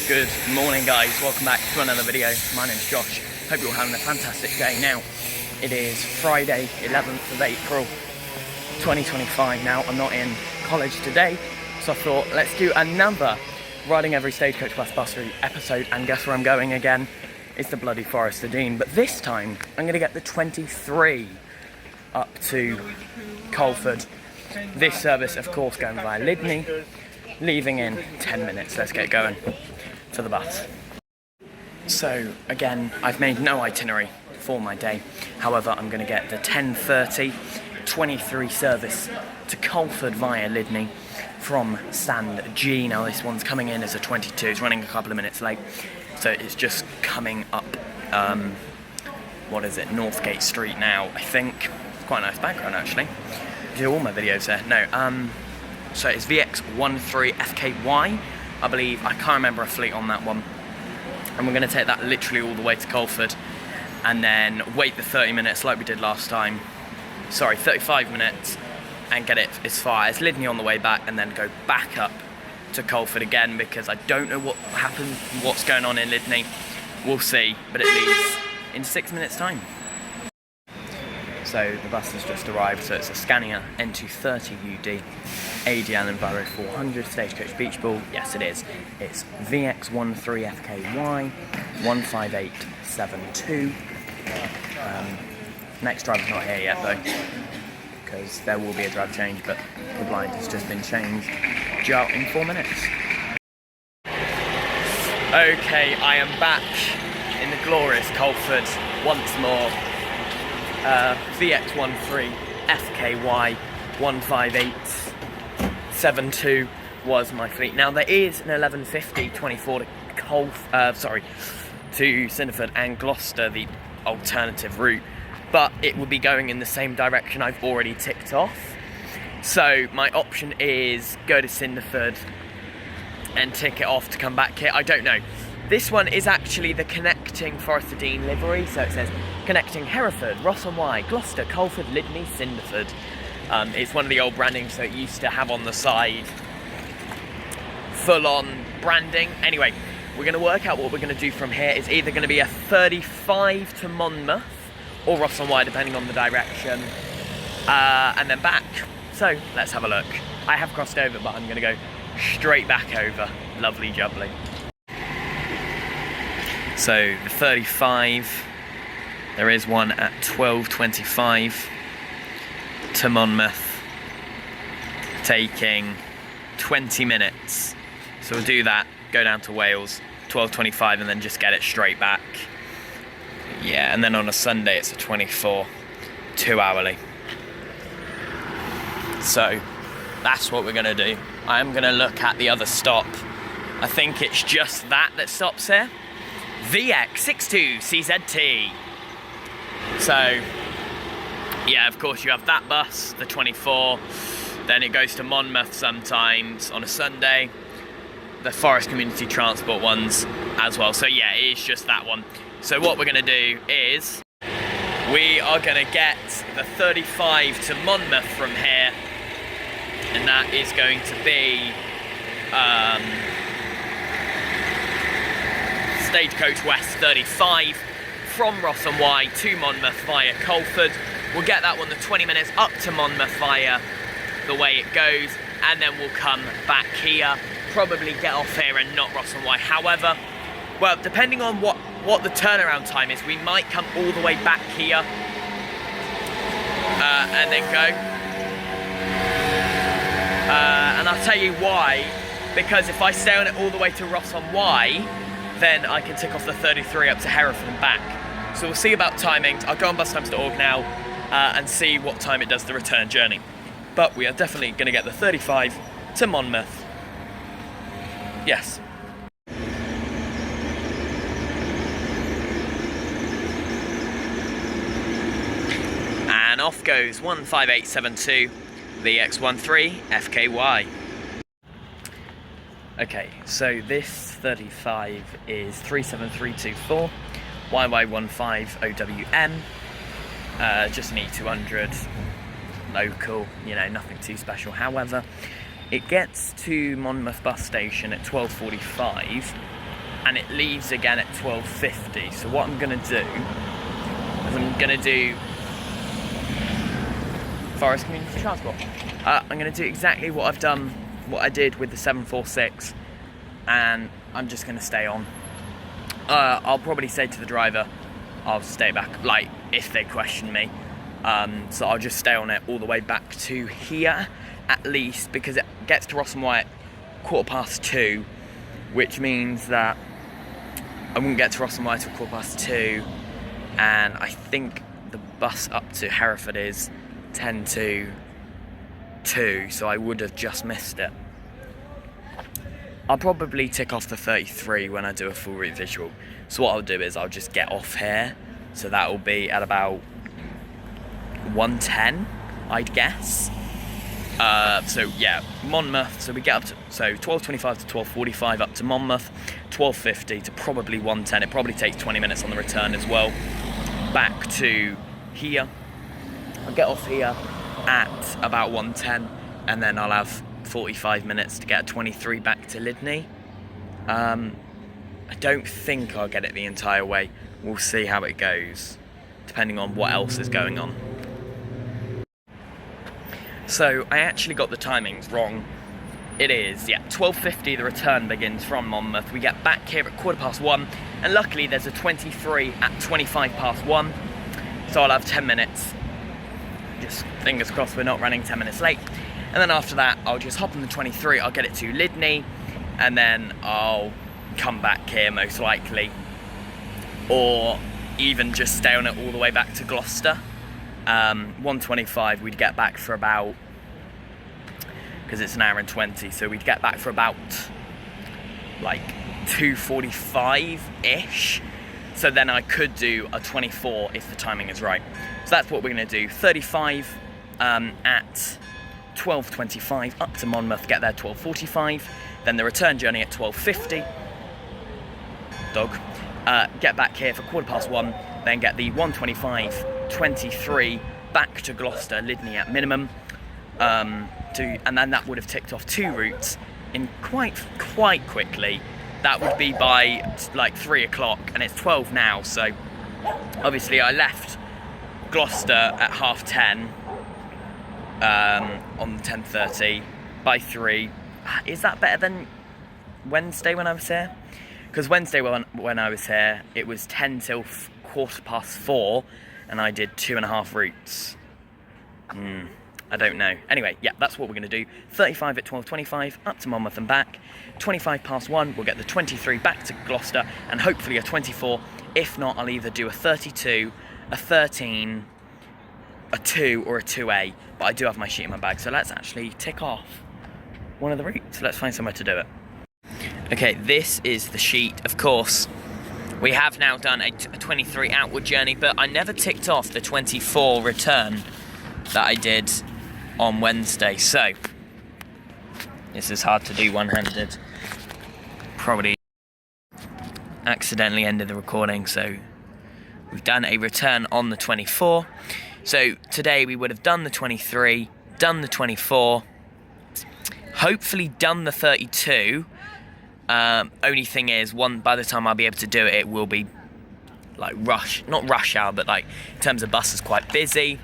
Good morning guys, welcome back to another video. My name's Josh, hope you're all having a fantastic day. Now, it is Friday 11th of April 2025. Now, I'm not in college today, so I thought let's do another Riding Every Stagecoach bus route episode, and guess where I'm going again? It's the bloody Forest of Dean, but this time I'm going to get the 23 up to Colford. This service, of course, going via Lydney, leaving in 10 minutes. Let's get going for the bus. So again, I've made no itinerary for my day. However, I'm going to get the 10:30 23 service to Colford via Lydney from Stand G. Now this one's coming in as a 22. It's running a couple of minutes late, so it's just coming up what is it, Northgate Street now, I think. It's quite a nice background actually. I do all my videos there. No, so it's VX13 FKY, I believe. I can't remember a fleet on that one. And we're going to take that literally all the way to Colford and then wait the 30 minutes like we did last time. Sorry, 35 minutes, and get it as far as Lydney on the way back, and then go back up to Colford again, because I don't know what happens, what's going on in Lydney. We'll see, but it leaves in 6 minutes time. So the bus has just arrived, so it's a Scania N230 UD, ADL Enviro 400, Stagecoach Beach Ball. Yes, it is. It's VX13 FKY 15872. Next driver's not here yet though, because there will be a drive change, but the blind has just been changed due out in 4 minutes. Okay, I am back in the glorious Colford once more. VX13 FKY 15872 was my fleet. Now there is an 1150 24 to to Cinderford and Gloucester, the alternative route, but it would be going in the same direction I've already ticked off. So my option is go to Cinderford and tick it off to come back here. I don't know. This one is actually the connecting Forest of Dean livery, so it says connecting Hereford, Ross and Wye, Gloucester, Colford, Lydney, Cinderford. It's one of the old brandings, so it used to have on the side full-on branding. Anyway, we're going to work out what we're going to do from here. It's either going to be a 35 to Monmouth or Ross and Wye, depending on the direction, and then back. So let's have a look. I have crossed over, but I'm going to go straight back over. Lovely jubbly. So the 35, there is one at 12:25 to Monmouth, taking 20 minutes. So we'll do that, go down to Wales, 12:25, and then just get it straight back. Yeah, and then on a Sunday it's a 24, 2 hourly. So that's what we're gonna do. I am gonna look at the other stop. I think it's just that stops here. VX62 CZT. So yeah, of course you have that bus, the 24, then it goes to Monmouth sometimes on a Sunday, the Forest Community Transport ones as well. So yeah, it is just that one. So what we're going to do is we are going to get the 35 to Monmouth from here, and that is going to be Stagecoach West 35 from Ross and Wye to Monmouth via Colford. We'll get that one the 20 minutes up to Monmouth via the way it goes, and then we'll come back here, probably get off here and not Ross and Wye. However, well, depending on what the turnaround time is, we might come all the way back here and then go. And I'll tell you why, because if I stay on it all the way to Ross and Wye, then I can tick off the 33 up to Hereford and back. So we'll see about timings. I'll go on bustimes.org now and see what time it does the return journey. But we are definitely going to get the 35 to Monmouth. Yes. And off goes 15872 VX13 FKY. Okay, so this 35 is 37324 YY150WM, just an E200, local, you know, nothing too special. However, it gets to Monmouth bus station at 12:45, and it leaves again at 12:50. So what I'm going to do is I'm going to do Forest Community Transport. I'm going to do exactly what I did with the 746, and I'm just going to stay on. I'll probably say to the driver, I'll stay back, like, if they question me. So I'll just stay on it all the way back to here, at least, because it gets to Ross and Wyatt 2:15, which means that I wouldn't get to Ross and Wyatt till 2:15, and I think the bus up to Hereford is 10 to 2, so I would have just missed it. I'll probably tick off the 33 when I do a full route visual. So what I'll do is I'll just get off here, so that will be at about 1:10, I'd guess. So yeah, Monmouth, so we get up to, so 12:25 to 12:45 up to Monmouth, 12:50 to probably 1:10. It probably takes 20 minutes on the return as well, back to here. I'll get off here at about 1:10, and then I'll have 45 minutes to get a 23 back to Lydney. I don't think I'll get it the entire way. We'll see how it goes, depending on what else is going on. So I actually got the timings wrong. It is, 12:50 the return begins from Monmouth. We get back here at 1:15, and luckily there's a 23 at 1:25, so I'll have 10 minutes. Just fingers crossed we're not running 10 minutes late. And then after that, I'll just hop on the 23, I'll get it to Lydney, and then I'll come back here most likely. Or even just stay on it all the way back to Gloucester. 1:25 we'd get back for about, because it's an hour and 20, so we'd get back for about like 2:45-ish. So then I could do a 24 if the timing is right. So that's what we're going to do. 35 at 12:25 up to Monmouth, get there 12:45. Then the return journey at 12:50. Get back here for 1:15. Then get the 1:25-23 back to Gloucester, Lydney at minimum. And then that would have ticked off 2 routes in quite quickly. That would be by like 3 o'clock, and it's 12 now, so obviously I left Gloucester at 10:30 on 10:30 by 3. Is that better than Wednesday when I was here? Because Wednesday when I was here, it was 10 till 4:15, and I did 2.5 routes. I don't know. Anyway, yeah, that's what we're going to do. 35 at 12:25, up to Monmouth and back. 1:25, we'll get the 23 back to Gloucester, and hopefully a 24. If not, I'll either do a 32, a 13, a 2, or a 2A. But I do have my sheet in my bag, so let's actually tick off one of the routes. Let's find somewhere to do it. Okay, this is the sheet, of course. We have now done a 23 outward journey, but I never ticked off the 24 return that I did on Wednesday, so this is hard to do one-handed. Probably accidentally ended the recording, so we've done a return on the 24. So today we would have done the 23, done the 24, hopefully done the 32. Only thing is, by the time I'll be able to do it, it will be like not rush hour, but like in terms of buses, quite busy.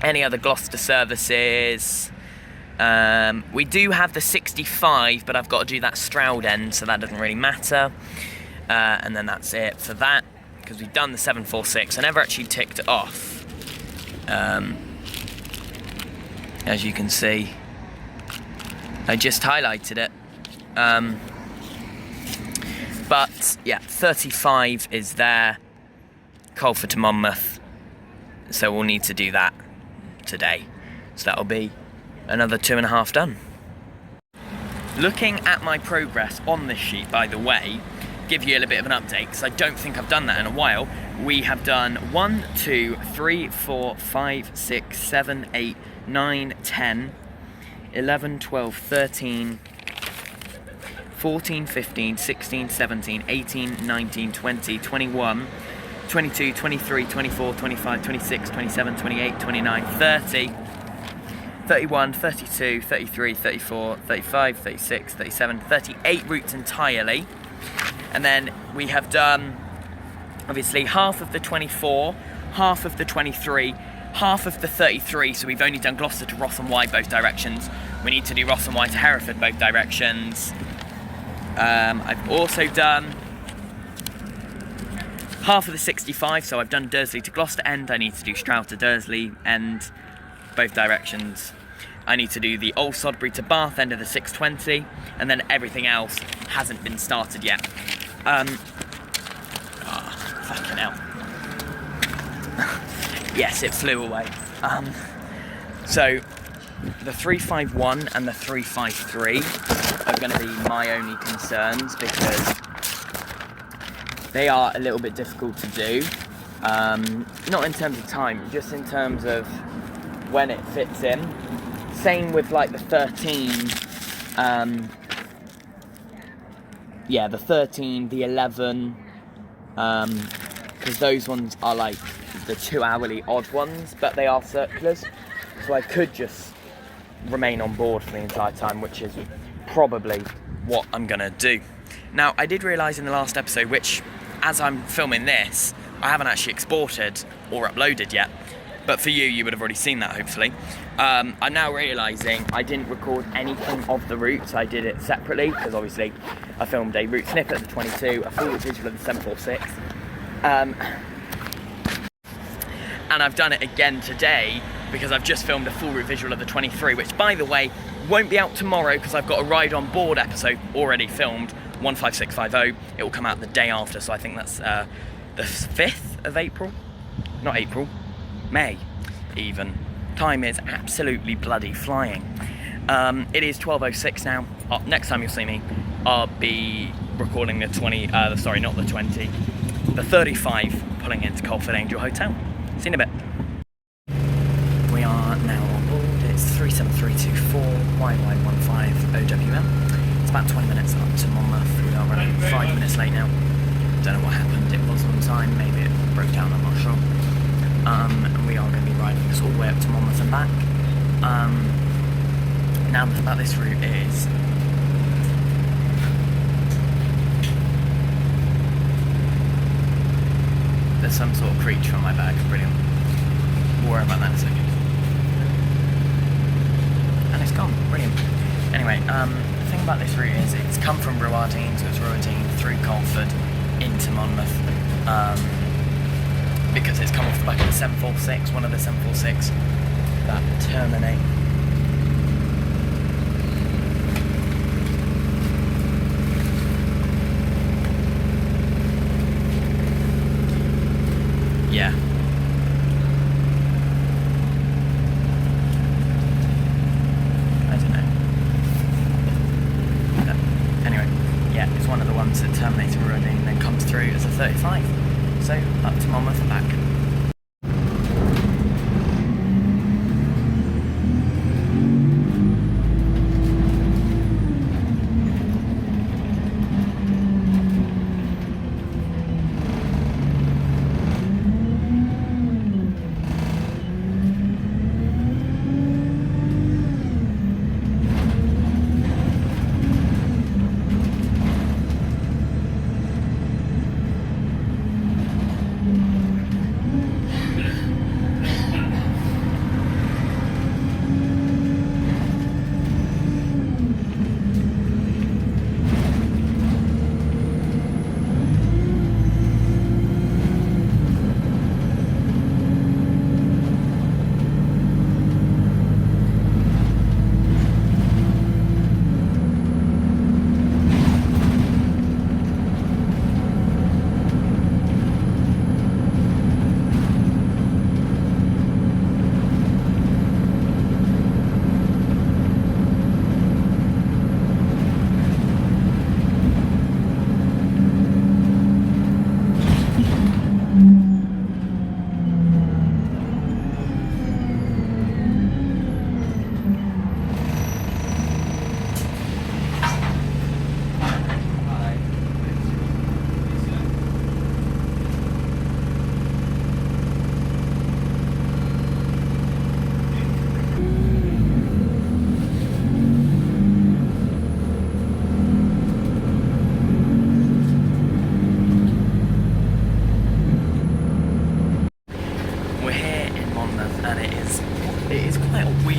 Any other Gloucester services? We do have the 65, but I've got to do that Stroud end, so that doesn't really matter. And then that's it for that, because we've done the 746. I never actually ticked it off. As you can see, I just highlighted it. But yeah, 35 is there, Colford to Monmouth, so we'll need to do that today. So that'll be another 2.5 done. Looking at my progress on this sheet, by the way, give you a little bit of an update, because I don't think I've done that in a while. We have done 1, 2, 3, 4, 5, 6, 7, 8, 9, 10, 11, 12, 13, 14, 15, 16, 17, 18, 19, 20, 21, 22, 23, 24, 25, 26, 27, 28, 29, 30, 31, 32, 33, 34, 35, 36, 37, 38 routes entirely. And then we have done, obviously, half of the 24, half of the 23, half of the 33, so we've only done Gloucester to Ross and Wye both directions. We need to do Ross and Wye to Hereford both directions. I've also done half of the 65, so I've done Dursley to Gloucester end. I need to do Stroud to Dursley end, both directions. I need to do the Old Sodbury to Bath end of the 620, and then everything else hasn't been started yet. Fucking hell. Yes, it flew away. So the 351 and the 353 are going to be my only concerns, because they are a little bit difficult to do. Not in terms of time, just in terms of when it fits in. Same with like the 13, the 13, the 11, because those ones are like the 2 hourly odd ones, but they are circulars, so I could just remain on board for the entire time, which is probably what I'm gonna do. Now, I did realise in the last episode, which as I'm filming this, I haven't actually exported or uploaded yet, but for you would have already seen that, hopefully. I'm now realising I didn't record anything of the routes. I did it separately, because obviously I filmed a route snippet of the 22, a full visual of the 746, and I've done it again today because I've just filmed a full route visual of the 23, which, by the way, won't be out tomorrow because I've got a ride on board episode already filmed, 15650. It will come out the day after, so I think that's the 5th of April. Not April, May even. Time is absolutely bloody flying. It is 12:06 now. Next time you'll see me, I'll be recording the 20, sorry, not the 20, the 35, pulling into Colford Angel Hotel. See you in a bit. We are now on board. It's 37324 YY15 OWM. It's about 20 minutes up to Monmouth. We are running 5 minutes late now. Don't know what happened. It was on time. Maybe it broke down. I'm not sure. And we are going to be riding this all the way up to Monmouth and back. Now the thing about this route is there's some sort of creature on my back. Brilliant. We'll worry about that in a second. And it's gone. Brilliant. Anyway, the thing about this route is it's come from Ruardine, so it's Ruardine through Colford into Monmouth, because it's come off the back of the 746, one of the 746 that terminate. Yeah. I don't know. Anyway, yeah, it's one of the ones that terminates Ruardine and then comes through as a 35. So, up to Monmouth and back.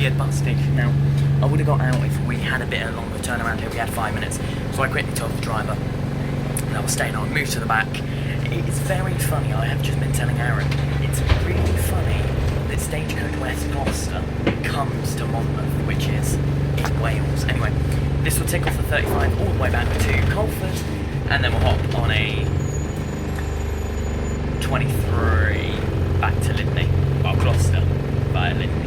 weird bus station. Now, I would have got out if we had a bit of longer turnaround here. We had 5 minutes, so I quickly told the driver that I was staying on, moved to the back. It's very funny, I have just been telling Aaron, it's really funny that Stagecoach West Gloucester comes to Monmouth, which is in Wales. Anyway, this will tick off the 35 all the way back to Colford, and then we'll hop on a 23 back to Lydney, well, Gloucester via Lydney.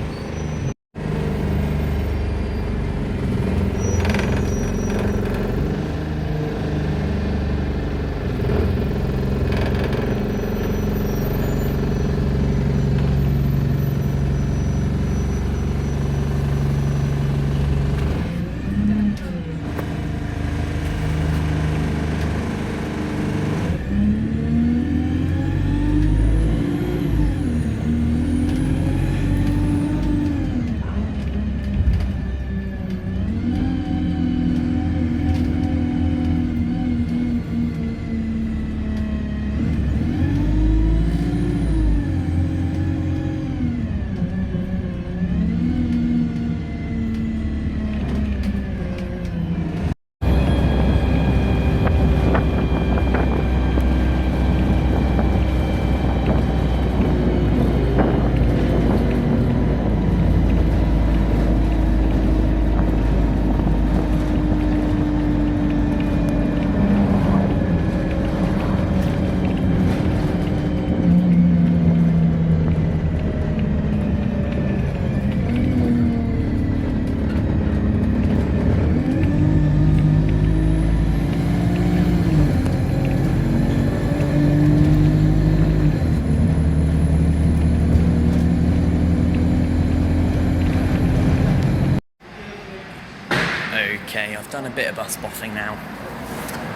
Okay, I've done a bit of bus spotting now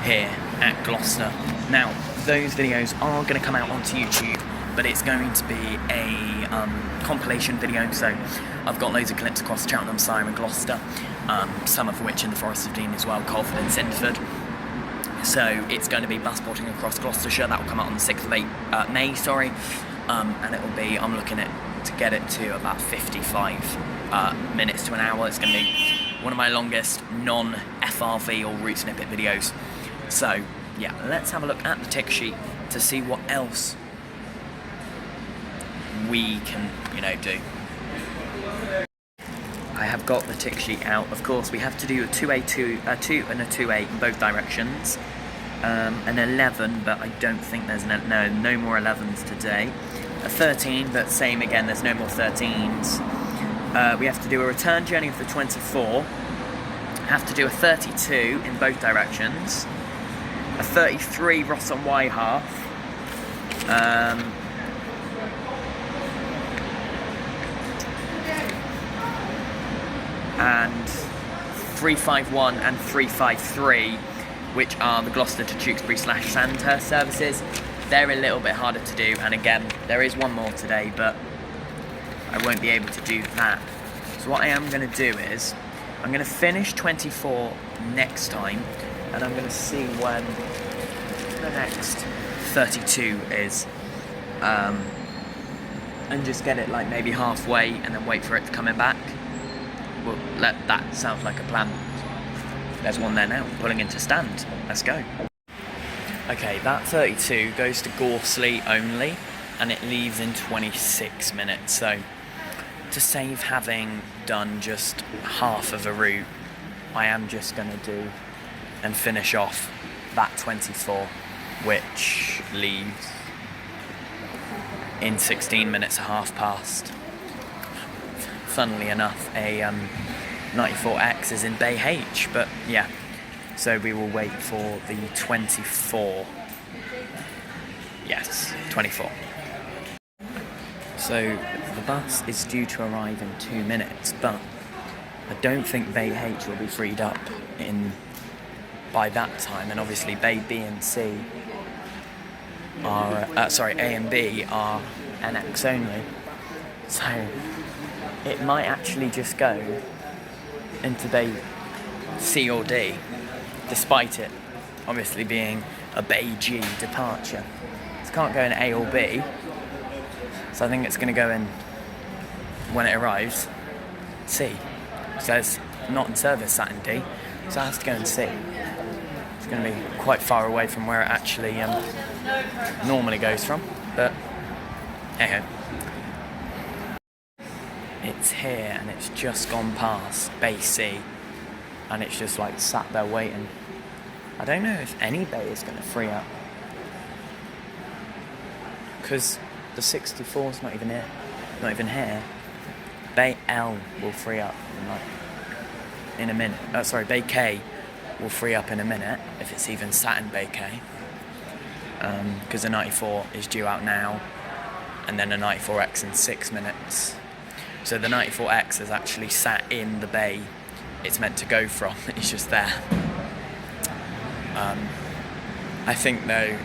here at Gloucester. Now, those videos are going to come out onto YouTube, but it's going to be a compilation video, so I've got loads of clips across Cheltenham, Cirencester, Gloucester, some of which in the Forest of Dean as well, Colford and Sindford. So it's going to be bus spotting across Gloucestershire. That will come out on the 6th of May, and it will be, I'm looking at to get it to about 55 minutes to an hour. It's going to be one of my longest non-FRV or route snippet videos. So yeah, let's have a look at the tick sheet to see what else we can, do. I have got the tick sheet out. Of course, we have to do a 2A, a 2 and a 2A in both directions. An 11, but I don't think there's no more 11s today. A 13, but same again, there's no more 13s. We have to do a return journey of the 24. Have to do a 32 in both directions. A 33 Ross on Y half. And 351 and 353, which are the Gloucester to Tewkesbury / Sandhurst services. They're a little bit harder to do, and again, there is one more today, but I won't be able to do that. So what I am going to do is, I'm going to finish 24 next time, and I'm going to see when the next 32 is, and just get it like maybe halfway, and then wait for it to come back. Well, that sounds like a plan. There's one there now, pulling into stand. Let's go. Okay, that 32 goes to Gorsley only, and it leaves in 26 minutes. So, to save having done just half of a route, I am just going to do and finish off that 24, which leaves in 16 minutes, a half past. Funnily enough, a 94X is in Bay H, but yeah, so we will wait for the 24. Yes, 24. So the bus is due to arrive in 2 minutes, but I don't think Bay H will be freed up by that time, and obviously Bay B and C are, A and B are NX only, so it might actually just go into Bay C or D, despite it obviously being a Bay G departure. It can't go in A or B, so I think it's going to go in when it arrives. C. It says not in service sat in D, so I have to go and C. It's going to be quite far away from where it actually normally goes from, but hey ho. It's here and it's just gone past Bay C, and it's just like sat there waiting. I don't know if any bay is going to free up, because the 64's not even here. Bay L will free up in a minute. Bay K will free up in a minute, if it's even sat in Bay K, because the 94 is due out now, and then a 94X in 6 minutes. So the 94X is actually sat in the bay it's meant to go from. It's just there. I think though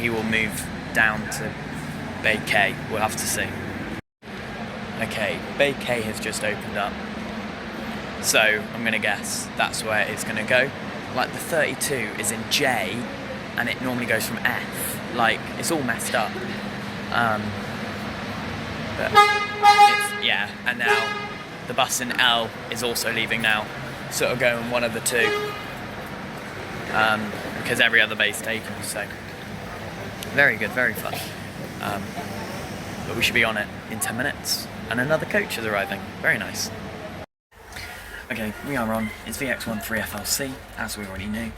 he will move down to Bay K. We'll have to see. Okay, Bay K has just opened up, so I'm gonna guess that's where it's gonna go. Like the 32 is in J, and it normally goes from F. Like, it's all messed up. But yeah, and now the bus in L is also leaving now, so it'll go in one of the two, because every other bay's taken. So very good, very fun. But we should be on it in 10 minutes, and another coach is arriving. Very nice. Okay, we are on. It's VX13 FLC, as we already knew.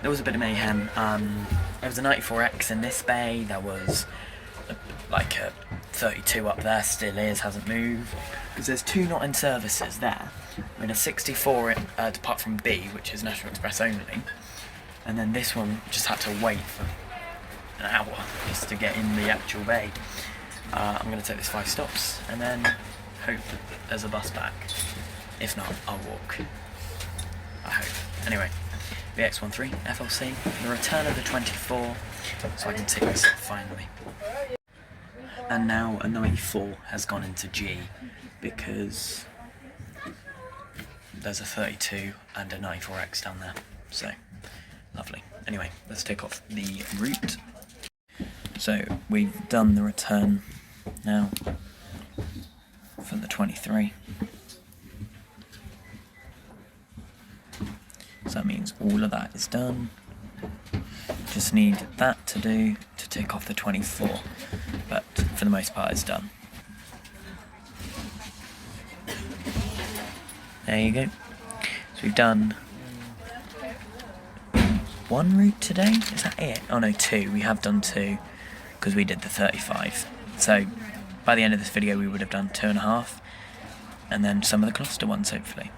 There was a bit of mayhem. There was a 94X in this bay. There was like a 32 up there, still is, hasn't moved. Because there's 2 not in services there. We had a 64 depart from B, which is National Express only. And then this one just had to wait for an hour just to get in the actual bay. I'm going to take this 5 stops and then hope that there's a bus back. If not, I'll walk. I hope. Anyway, VX13 FLC, the return of the 24, so I can tick this off finally. And now a 94 has gone into G, because there's a 32 and a 94X down there. So, lovely. Anyway, let's take off the route. So, we've done the return now for the 23. So that means all of that is done. Just need that to do to take off the 24, but for the most part it's done. There you go. So we've done 1 route today, is that it? Oh no, 2, we have done 2, because we did the 35. So by the end of this video we would have done 2.5, and then some of the cluster ones hopefully.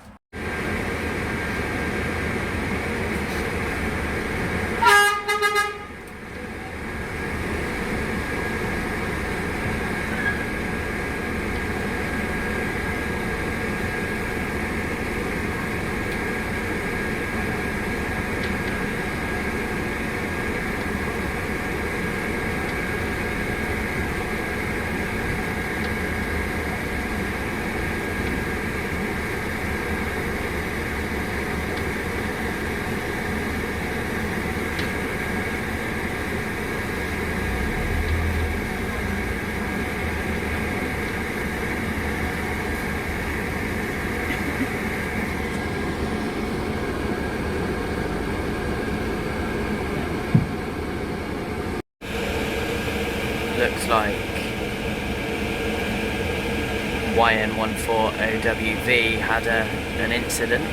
Looks like YN14OWV had an incident.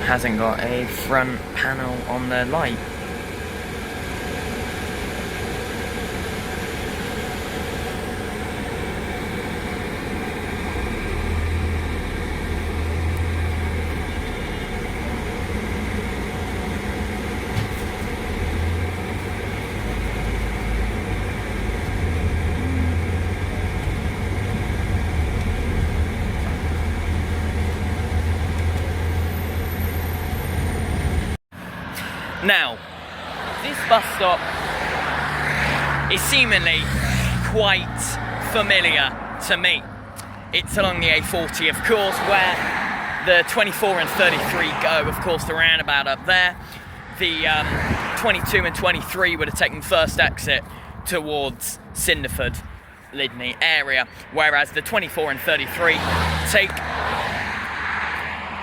Hasn't got a front panel on the light. Now, this bus stop is seemingly quite familiar to me. It's along the A40, of course, where the 24 and 33 go. Of course, the roundabout up there. The 22 and 23 would have taken first exit towards Cinderford. Lydney area, whereas the 24 and 33 take,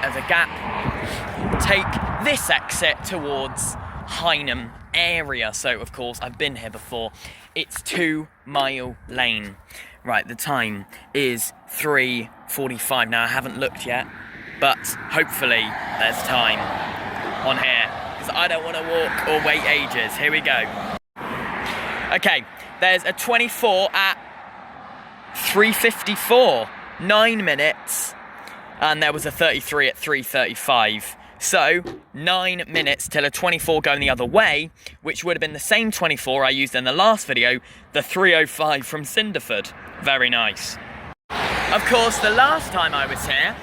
as a gap, take this exit towards Hynham area. So of course I've been here before. It's 2 Mile Lane. Right, the time is 3:45. Now I haven't looked yet, but hopefully there's time on here, because I don't want to walk or wait ages. Here we go. Okay, there's a 24 at 3:54, 9 minutes, and there was a 33 at 3:35. So 9 minutes till a 24 going the other way, which would have been the same 24 I used in the last video, the 3:05 from Cinderford. Very nice. Of course, the last time I was here,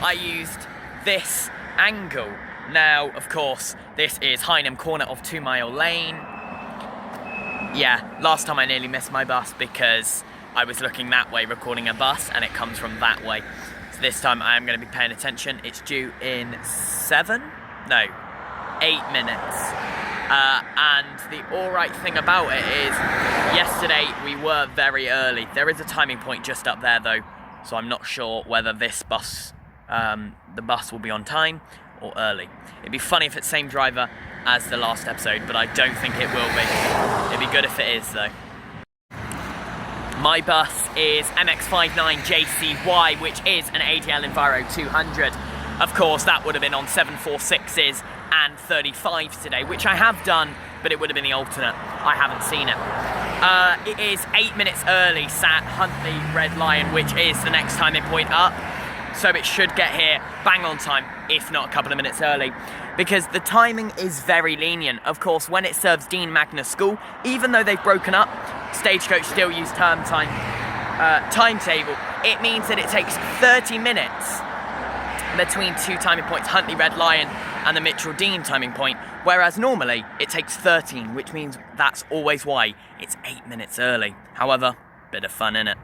I used this angle. Now, of course, this is Hynham corner of 2 Mile Lane. Yeah, last time I nearly missed my bus because I was looking that way recording a bus and it comes from that way. So this time I am going to be paying attention. It's due in 8 minutes. And the alright thing about it is, yesterday we were very early. There is a timing point just up there though, so I'm not sure whether this bus, the bus will be on time or early. It'd be funny if it's same driver as the last episode, but I don't think it will be. It'd be good if it is though. My bus is MX59JCY, which is an ADL Enviro 200. Of course, that would have been on 746s and 35s today, which I have done, but it would have been the alternate. I haven't seen it. It is 8 minutes early, sat Huntley Red Lion, which is the next timing point up. So it should get here bang on time, if not a couple of minutes early, because the timing is very lenient. Of course, when it serves Dean Magna School, even though they've broken up, Stagecoach still use term time timetable. It means that it takes 30 minutes between 2 timing points, Huntley Red Lion and the Mitchell Dean timing point, whereas normally it takes 13, which means that's always why it's 8 minutes early. However, bit of fun in it.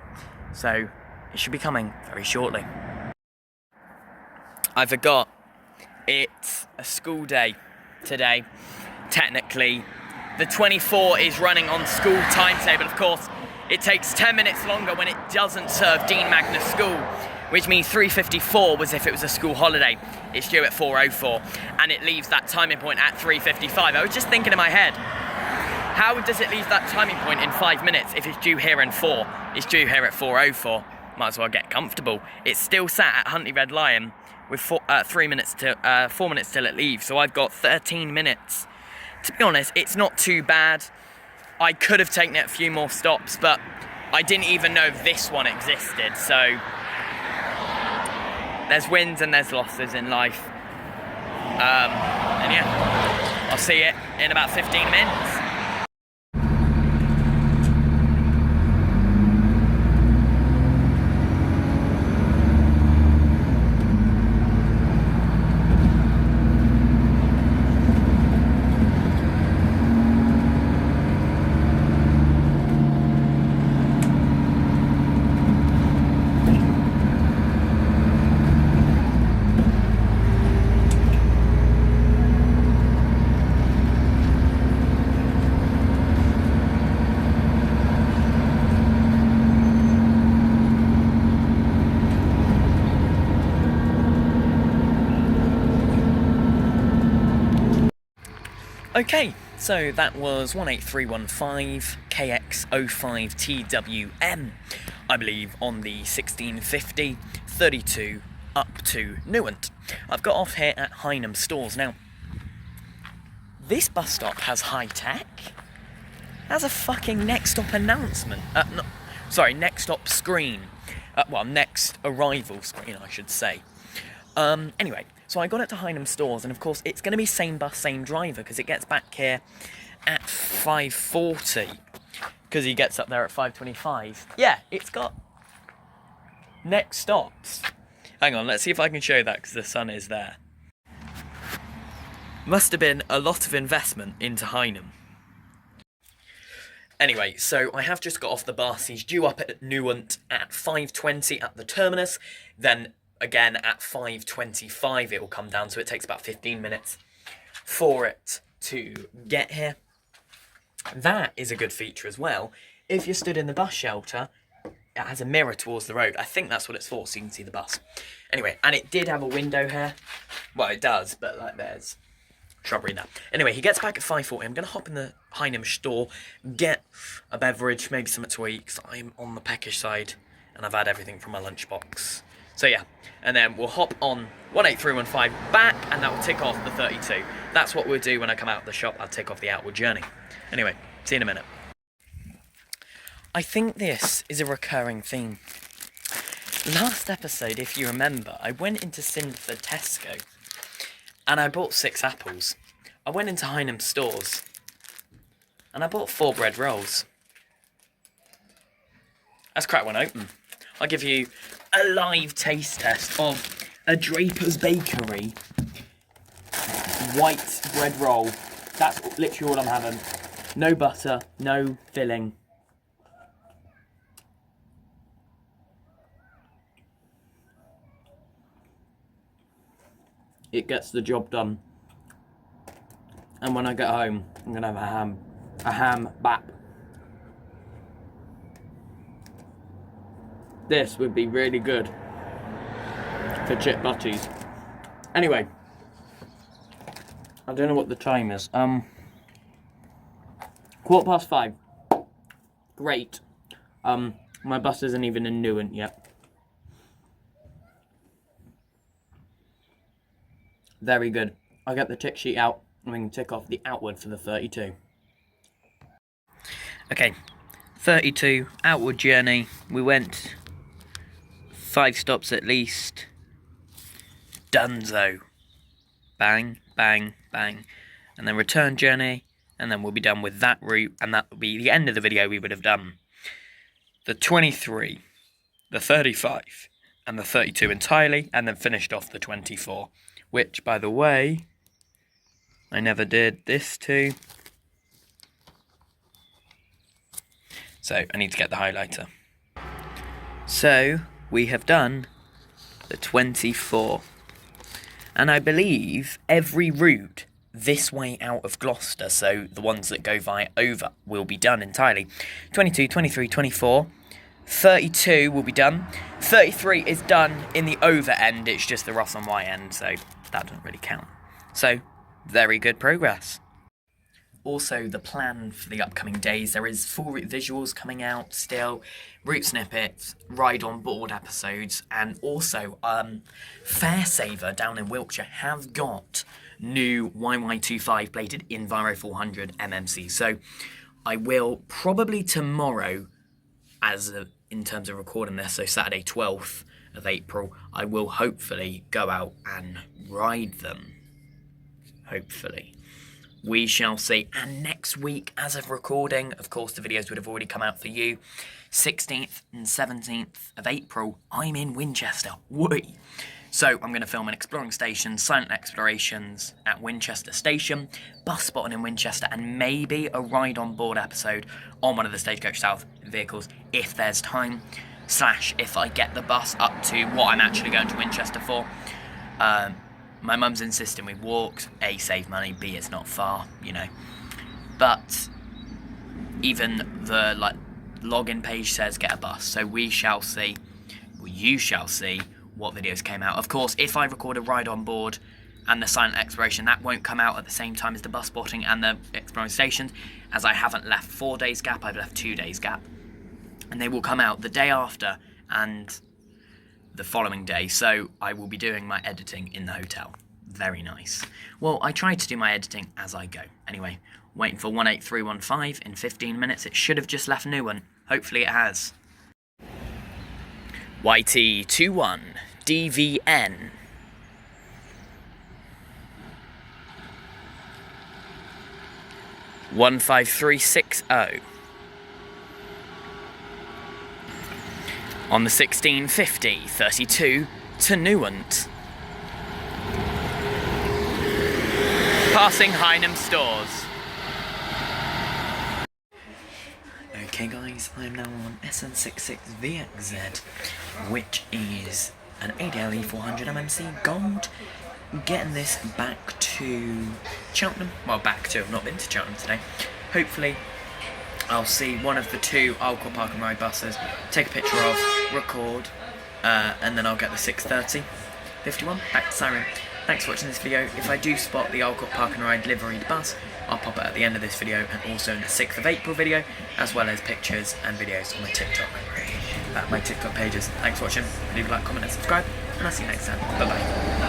So it should be coming very shortly. I forgot, it's a school day today. Technically, the 24 is running on school timetable. Of course, it takes 10 minutes longer when it doesn't serve Dean Magna School, which means 3:54 was if it was a school holiday. It's due at 4:04, and it leaves that timing point at 3:55. I was just thinking in my head, how does it leave that timing point in 5 minutes if it's due here in 4? It's due here at 4:04. Might as well get comfortable. It's still sat at Huntley Red Lion with 4 minutes till it leaves, so I've got 13 minutes. To be honest, it's not too bad. I could have taken it a few more stops, but I didn't even know this one existed, so there's wins and there's losses in life. And yeah, I'll see you in about 15 minutes. Okay, so that was 18315 KX05TWM, I believe, on the 1650 32 up to Newent. I've got off here at Hynham Stores. Now, this bus stop has high tech. It has a fucking next stop announcement. Next stop screen. Next arrival screen, I should say. Anyway, so I got it to Hynham Stores, and of course it's going to be same bus, same driver, because it gets back here at 5:40, because he gets up there at 5:25. Yeah, it's got next stops. Hang on, let's see if I can show that, because the sun is there. Must have been a lot of investment into Hynham. Anyway, so I have just got off the bus. He's due up at Newent at 5:20 at the terminus, then again at 5:25 it will come down, so it takes about 15 minutes for it to get here. That is a good feature as well, if you're stood in the bus shelter, it has a mirror towards the road. I think that's what it's for, so you can see the bus. Anyway, and it did have a window here. Well, it does, but like there's shrubbery in there. Anyway, he gets back at 5:40. I'm going to hop in the Heinem store, get a beverage, maybe something to eat, because I'm on the peckish side, and I've had everything from my lunchbox. So yeah, and then we'll hop on 18315 back, and that will tick off the 32. That's what we'll do when I come out of the shop. I'll tick off the outward journey. Anyway, see you in a minute. I think this is a recurring theme. Last episode, if you remember, I went into Sinford Tesco and I bought 6 apples. I went into Heinem stores and I bought 4 bread rolls. Let's crack one open. I'll give you a live taste test of a Draper's Bakery white bread roll. That's literally all I'm having. No butter, no filling. It gets the job done. And when I get home, I'm gonna have a ham bap. This would be really good for chip butties. Anyway, I don't know what the time is. 5:15. Great. My bus isn't even in Newent yet. Very good. I'll get the tick sheet out and we can tick off the outward for the 32. Okay, 32, outward journey. We went 5 stops at least. Dunzo. Bang, bang, bang. And then return journey, and then we'll be done with that route, and that will be the end of the video. We would have done the 23, the 35, and the 32 entirely, and then finished off the 24. Which, by the way, I never did this too. So, I need to get the highlighter. So, we have done the 24. And I believe every route this way out of Gloucester, so the ones that go via over, will be done entirely. 22, 23, 24. 32 will be done. 33 is done in the over end. It's just the Ross on Y end, so that doesn't really count. So, very good progress. Also, the plan for the upcoming days, there is full route visuals coming out still, route snippets, ride on board episodes, and also Fairsaver down in Wiltshire have got new YY25 plated Enviro 400 MMC. So I will probably tomorrow, in terms of recording this, so Saturday 12th of April, I will hopefully go out and ride them. Hopefully. We shall see. And next week, as of recording, of course the videos would have already come out for you, 16th and 17th of April, I'm in Winchester. Whee! So I'm going to film an exploring station, silent explorations at Winchester Station, bus spotting in Winchester, and maybe a ride on board episode on one of the Stagecoach South vehicles if there's time, / if I get the bus up to what I'm actually going to Winchester for. My mum's insisting we walked. A, save money, B, it's not far, you know. But even the login page says get a bus, so we shall see. Well, you shall see what videos came out. Of course, if I record a ride on board and the silent exploration, that won't come out at the same time as the bus spotting and the exploring stations, as I haven't left 4 days gap, I've left 2 days gap, and they will come out the day after and the following day, so I will be doing my editing in the hotel. Very nice. Well, I try to do my editing as I go. Anyway, waiting for 18315 in 15 minutes. It should have just left Newent. Hopefully it has. YT21 DVN. One 15360. On the 1650 32 to Newent. Passing Heinem stores. Okay guys, I'm now on SN66VXZ, which is an ADLE 400 MMC Gold. Getting this back to Cheltenham. Well, back to, I've not been to Cheltenham today. Hopefully I'll see one of the two Alcott Park and Ride buses, take a picture of, record, and then I'll get the 6:30 51 back to Siren. Thanks for watching this video. If I do spot the Alcott Park and Ride liveried bus, I'll pop it at the end of this video and also in the 6th of April video, as well as pictures and videos on my TikTok pages. Thanks for watching. Leave a like, comment and subscribe, and I'll see you next time. Bye bye.